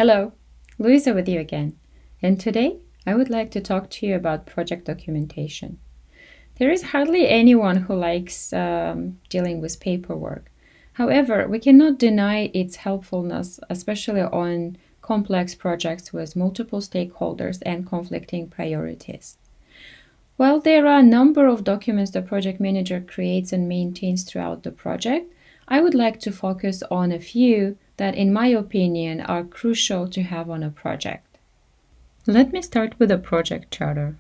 Hello, Louisa with you again, and today I would like to talk to you about project documentation. There is hardly anyone who likes dealing with paperwork. However, we cannot deny its helpfulness, especially on complex projects with multiple stakeholders and conflicting priorities. While there are a number of documents the project manager creates and maintains throughout the project, I would like to focus on a few that, in my opinion, are crucial to have on a project. Let me start with a project charter.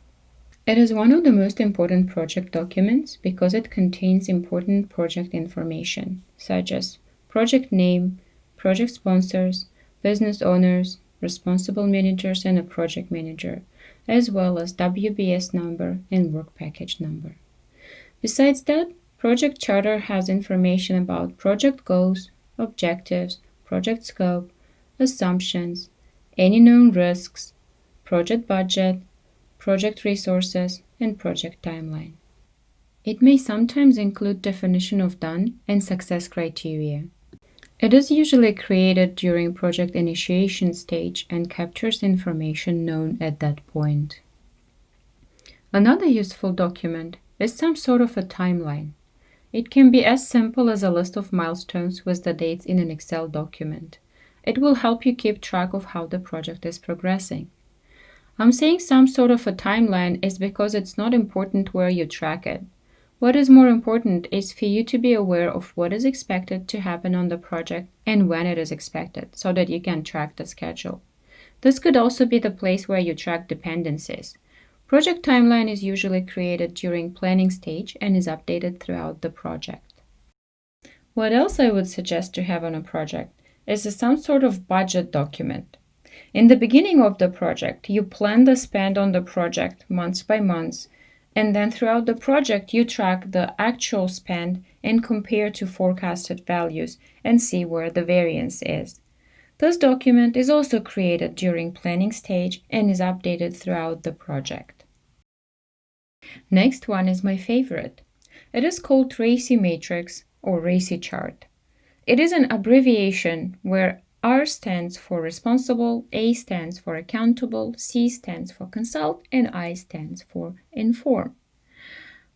It is one of the most important project documents because it contains important project information, such as project name, project sponsors, business owners, responsible managers, and a project manager, as well as WBS number and work package number. Besides that, project charter has information about project goals, objectives, project scope, assumptions, any known risks, project budget, project resources, and project timeline. It may sometimes include definition of done and success criteria. It is usually created during project initiation stage and captures information known at that point. Another useful document is some sort of a timeline. It can be as simple as a list of milestones with the dates in an Excel document. It will help you keep track of how the project is progressing. I'm saying some sort of a timeline is because it's not important where you track it. What is more important is for you to be aware of what is expected to happen on the project and when it is expected so that you can track the schedule. This could also be the place where you track dependencies. Project timeline is usually created during planning stage and is updated throughout the project. What else I would suggest to have on a project is some sort of budget document. In the beginning of the project, you plan the spend on the project month by month, and then throughout the project, you track the actual spend and compare to forecasted values and see where the variance is. This document is also created during planning stage and is updated throughout the project. Next one is my favorite. It is called Tracy Matrix or Tracy chart. It is an abbreviation where R stands for responsible, A stands for accountable, C stands for consult, and I stands for inform.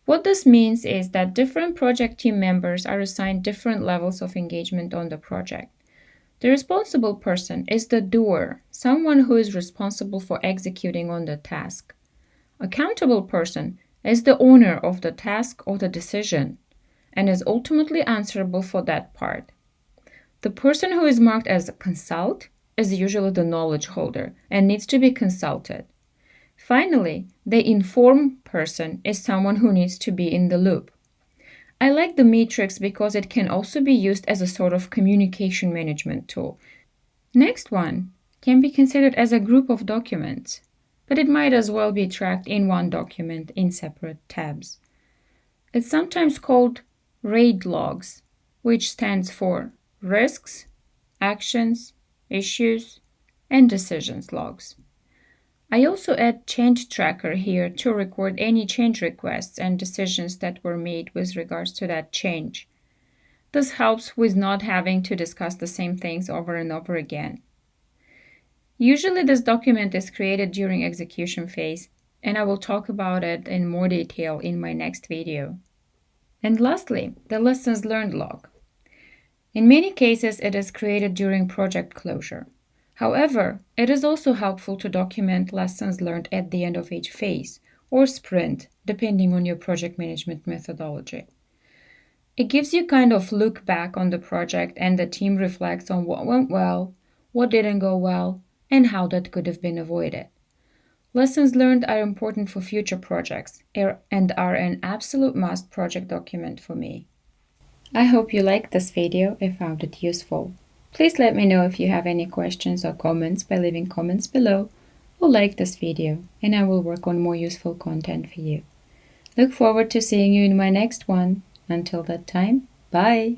What this means is that different project team members are assigned different levels of engagement on the project. The responsible person is the doer, someone who is responsible for executing on the task. Accountable person is the owner of the task or the decision and is ultimately answerable for that part. The person who is marked as a consult is usually the knowledge holder and needs to be consulted. Finally, the inform person is someone who needs to be in the loop. I like the matrix because it can also be used as a sort of communication management tool. Next one can be considered as a group of documents, but it might as well be tracked in one document in separate tabs. It's sometimes called RAID logs, which stands for risks, actions, issues, and decisions logs. I also add change tracker here to record any change requests and decisions that were made with regards to that change. This helps with not having to discuss the same things over and over again. Usually this document is created during execution phase, and I will talk about it in more detail in my next video. And lastly, the lessons learned log. In many cases, it is created during project closure. However, it is also helpful to document lessons learned at the end of each phase or sprint, depending on your project management methodology. It gives you kind of look back on the project and the team reflects on what went well, what didn't go well, and how that could have been avoided. Lessons learned are important for future projects and are an absolute must project document for me. I hope you liked this video and found it useful. Please let me know if you have any questions or comments by leaving comments below or like this video, and I will work on more useful content for you. Look forward to seeing you in my next one. Until that time, bye!